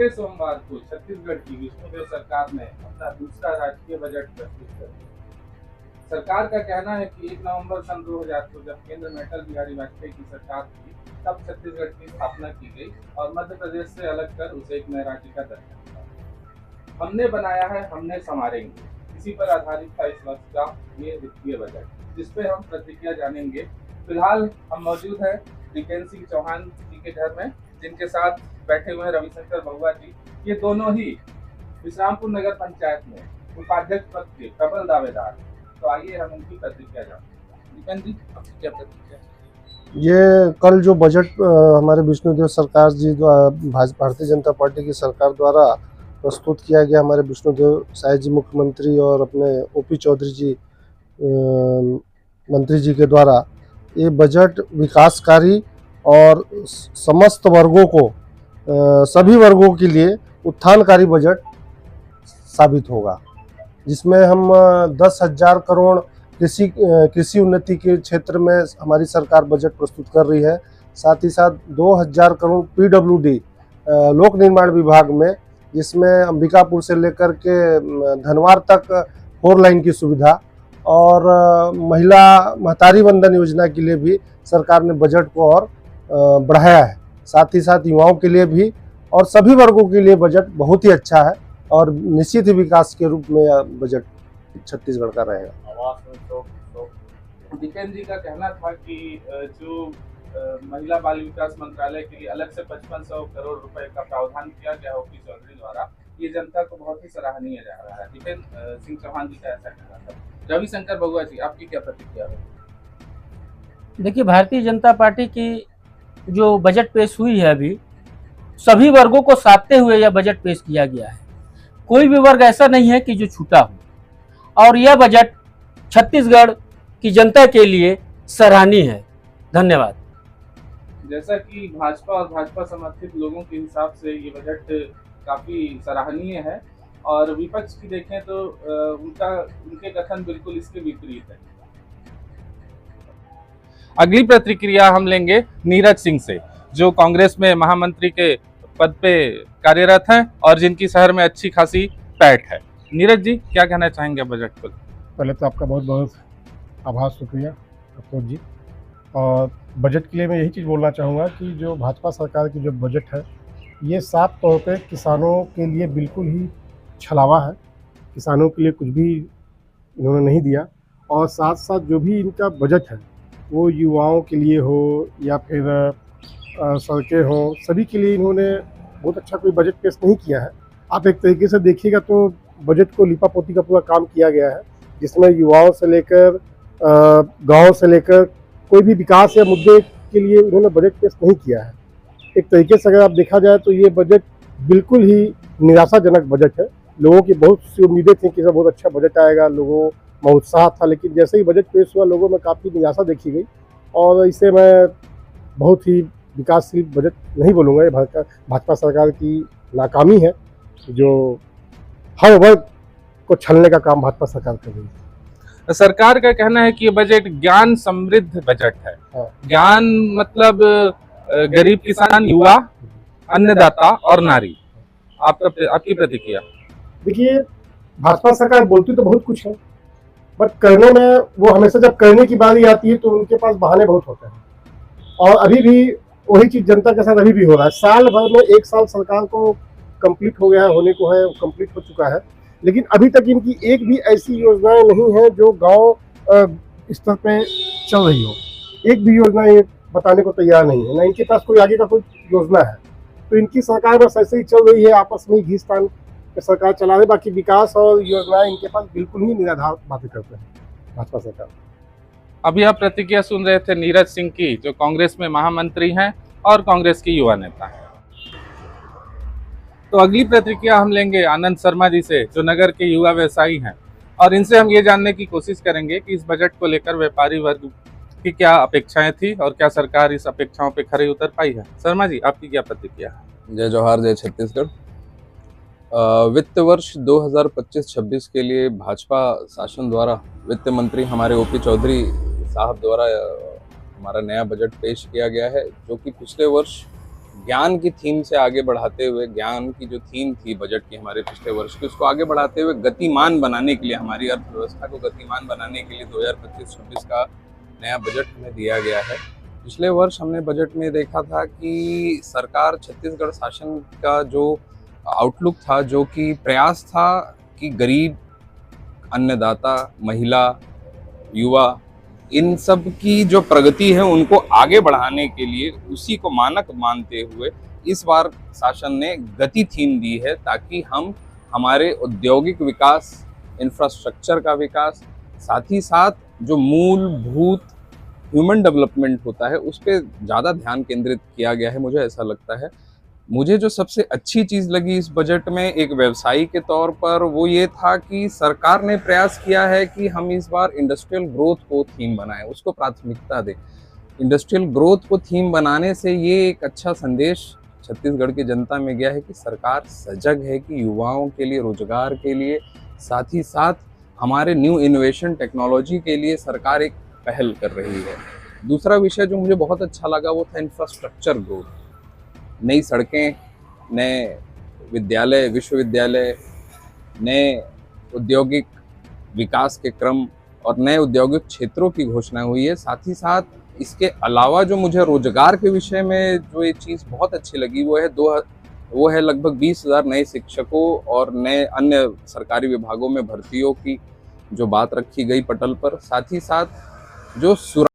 बीते सोमवार को छत्तीसगढ़ की विष्णुदेव सरकार ने अपना दूसरा राष्ट्रीय बजट प्रस्तुत कर दिया। सरकार का कहना है कि 1 नवंबर सन 2000 को जब केंद्र में अटल बिहारी वाजपेयी की सरकार थी, तब छत्तीसगढ़ की स्थापना की गई और मध्य प्रदेश से अलग कर उसे एक नए राज्य का दर्जा मिला। हमने बनाया है, हमने संवारेंगे, इसी पर आधारित था इस वर्ष का ये वित्तीय बजट, जिसपे हम प्रतिक्रिया जानेंगे। फिलहाल हम मौजूद हैं दीपेंद्र सिंह चौहान जी के घर में, जिनके साथ बैठे हुए हैं रविशंकर बहुआ जी। ये दोनों ही विश्रामपुर नगर पंचायत में उपाध्यक्ष पद के प्रबल दावेदार। तो आइए हम उनकी प्रतिक्रिया जानते हैं। दीपेंद्र जी, आपकी क्या प्रतिक्रिया? ये कल जो बजट हमारे विष्णुदेव सरकार जी द्वारा भारतीय जनता पार्टी की सरकार द्वारा प्रस्तुत किया गया, हमारे विष्णुदेव साय जी मुख्यमंत्री और अपने ओपी चौधरी जी मंत्री जी के द्वारा, ये बजट विकासकारी और समस्त वर्गों को, सभी वर्गों के लिए उत्थानकारी बजट साबित होगा, जिसमें हम 10,000 करोड़ कृषि उन्नति के क्षेत्र में हमारी सरकार बजट प्रस्तुत कर रही है। साथ ही साथ 2,000 करोड़ पीडब्ल्यूडी लोक निर्माण विभाग में, जिसमें अंबिकापुर से लेकर के धनवार तक 4 लाइन की सुविधा, और महिला महतारी वंदन योजना के लिए भी सरकार ने बजट को और बढ़ाया है। साथ ही साथ युवाओं के लिए भी और सभी वर्गों के लिए बजट बहुत ही अच्छा है और निश्चित ही विकास के रूप में बजट छत्तीसगढ़ का रहेगा। दीपेंद्र जी का कहना था कि जो महिला बाल विकास मंत्रालय के लिए अलग से 5500 करोड़ रुपए का प्रावधान किया गया ओपी चौधरी द्वारा, ये जनता को बहुत ही सराहनीय जा रहा है। दीपेंद्र सिंह चौहान जी का ऐसा कहना था। रविशंकर बहुआ जी, आपकी क्या प्रतिक्रिया है? देखिए, भारतीय जनता पार्टी की जो बजट पेश हुई है, अभी सभी वर्गों को साधते हुए यह बजट पेश किया गया है। कोई भी वर्ग ऐसा नहीं है कि जो छूटा हो, और यह बजट छत्तीसगढ़ की जनता के लिए सराहनीय है। धन्यवाद। जैसा कि भाजपा और भाजपा समर्थित लोगों के हिसाब से ये बजट काफी सराहनीय है, और विपक्ष की देखें तो उनके कथन बिल्कुल इसके विपरीत है। अगली प्रतिक्रिया हम लेंगे नीरज सिंह से, जो कांग्रेस में महामंत्री के पद पे कार्यरत हैं और जिनकी शहर में अच्छी खासी पैठ है। नीरज जी, क्या कहना चाहेंगे बजट पर? पहले तो आपका बहुत बहुत आभार, शुक्रिया अफरोज जी। और बजट के लिए मैं यही चीज़ बोलना चाहूँगा कि जो भाजपा सरकार की जो बजट है, ये साफ तौर पे किसानों के लिए बिल्कुल ही छलावा है। किसानों के लिए कुछ भी इन्होंने नहीं दिया, और साथ साथ जो भी इनका बजट है वो युवाओं के लिए हो या फिर सड़कें हो, सभी के लिए इन्होंने बहुत अच्छा कोई बजट पेश नहीं किया है। आप एक तरीके से देखिएगा तो बजट को लिपापोती का पूरा काम किया गया है, जिसमें युवाओं से लेकर गांव से लेकर कोई भी विकास या मुद्दे के लिए उन्होंने बजट पेश नहीं किया है। एक तरीके से अगर आप देखा जाए तो ये बजट बिल्कुल ही निराशाजनक बजट है। लोगों की बहुत सी उम्मीदें थी कि बहुत अच्छा बजट आएगा, लोगों में उत्साह था, लेकिन जैसे ही बजट पेश हुआ लोगों में काफ़ी निराशा देखी गई, और इसे मैं बहुत ही विकासशील बजट नहीं बोलूँगा। ये भाजपा सरकार की नाकामी है, जो हर वर्ग को छलने का काम भाजपा सरकार कर रही है। सरकार का कहना है कि ये बजट ज्ञान समृद्ध बजट है। ज्ञान मतलब गरीब किसान, युवा, अन्नदाता और नारी। आपकी प्रतिक्रिया? देखिए, भाजपा सरकार बोलती तो बहुत कुछ है, बट करने में वो हमेशा, जब करने की बारी आती है तो उनके पास बहाने बहुत होते हैं। और अभी भी वही चीज़ जनता के साथ अभी भी हो रहा है। साल भर में 1 साल सरकार को कंप्लीट हो गया है, होने को है, कंप्लीट हो चुका है, लेकिन अभी तक इनकी एक भी ऐसी योजनाएं नहीं है जो गांव स्तर पे चल रही हो। एक भी योजना ये बताने को तैयार नहीं है, ना इनके पास कोई आगे का कोई योजना है। तो इनकी सरकार बस ऐसे ही चल रही है, आपस में घीस तान के सरकार चला रही। बाकी विकास और योजनाएं इनके पास बिल्कुल ही निराधार बातें करते हैं भाजपा सरकार। अभी आप प्रतिक्रिया सुन रहे थे नीरज सिंह की, जो कांग्रेस में महामंत्री हैं और कांग्रेस की युवा नेता हैं। तो अगली प्रतिक्रिया हम लेंगे आनंद शर्मा जी से, जो नगर के युवा व्यवसायी हैं, और इनसे हम ये जानने की कोशिश करेंगे कि इस बजट को लेकर व्यापारी वर्ग की क्या अपेक्षाएं थी और क्या सरकार इस अपेक्षाओं पे खरी उतर पाई है। शर्मा जी, आपकी क्या प्रतिक्रिया है? जय जवाहर, जय छत्तीसगढ़। वित्त वर्ष 2025-26 के लिए भाजपा शासन द्वारा वित्त मंत्री हमारे ओपी चौधरी साहब द्वारा हमारा नया बजट पेश किया गया है, जो कि पिछले वर्ष ज्ञान की थीम से आगे बढ़ाते हुए, ज्ञान की जो थीम थी बजट की हमारे पिछले वर्ष की, उसको आगे बढ़ाते हुए गतिमान बनाने के लिए, हमारी अर्थव्यवस्था को गतिमान बनाने के लिए 2025-26 का नया बजट हमें दिया गया है। पिछले वर्ष हमने बजट में देखा था कि सरकार, छत्तीसगढ़ शासन का जो आउटलुक था, जो कि प्रयास था कि गरीब, अन्नदाता, महिला, युवा, इन सब की जो प्रगति है उनको आगे बढ़ाने के लिए उसी को मानक मानते हुए इस बार शासन ने गति थीम दी है, ताकि हम हमारे औद्योगिक विकास, इंफ्रास्ट्रक्चर का विकास, साथ ही साथ जो मूलभूत ह्यूमन डेवलपमेंट होता है उस पर ज़्यादा ध्यान केंद्रित किया गया है, मुझे ऐसा लगता है। मुझे जो सबसे अच्छी चीज़ लगी इस बजट में एक व्यवसायी के तौर पर, वो ये था कि सरकार ने प्रयास किया है कि हम इस बार इंडस्ट्रियल ग्रोथ को थीम बनाएं, उसको प्राथमिकता दें। इंडस्ट्रियल ग्रोथ को थीम बनाने से ये एक अच्छा संदेश छत्तीसगढ़ की जनता में गया है कि सरकार सजग है कि युवाओं के लिए, रोजगार के लिए, साथ ही साथ हमारे न्यू इनोवेशन टेक्नोलॉजी के लिए सरकार एक पहल कर रही है। दूसरा विषय जो मुझे बहुत अच्छा लगा वो था इंफ्रास्ट्रक्चर ग्रोथ। नई सड़कें, नए विद्यालय, विश्वविद्यालय, नए औद्योगिक विकास के क्रम और नए औद्योगिक क्षेत्रों की घोषणा हुई है। साथ ही साथ इसके अलावा जो मुझे रोजगार के विषय में जो ये चीज़ बहुत अच्छी लगी वो है लगभग 20,000 नए शिक्षकों और नए अन्य सरकारी विभागों में भर्तियों की जो बात रखी गई पटल पर। साथ ही साथ जो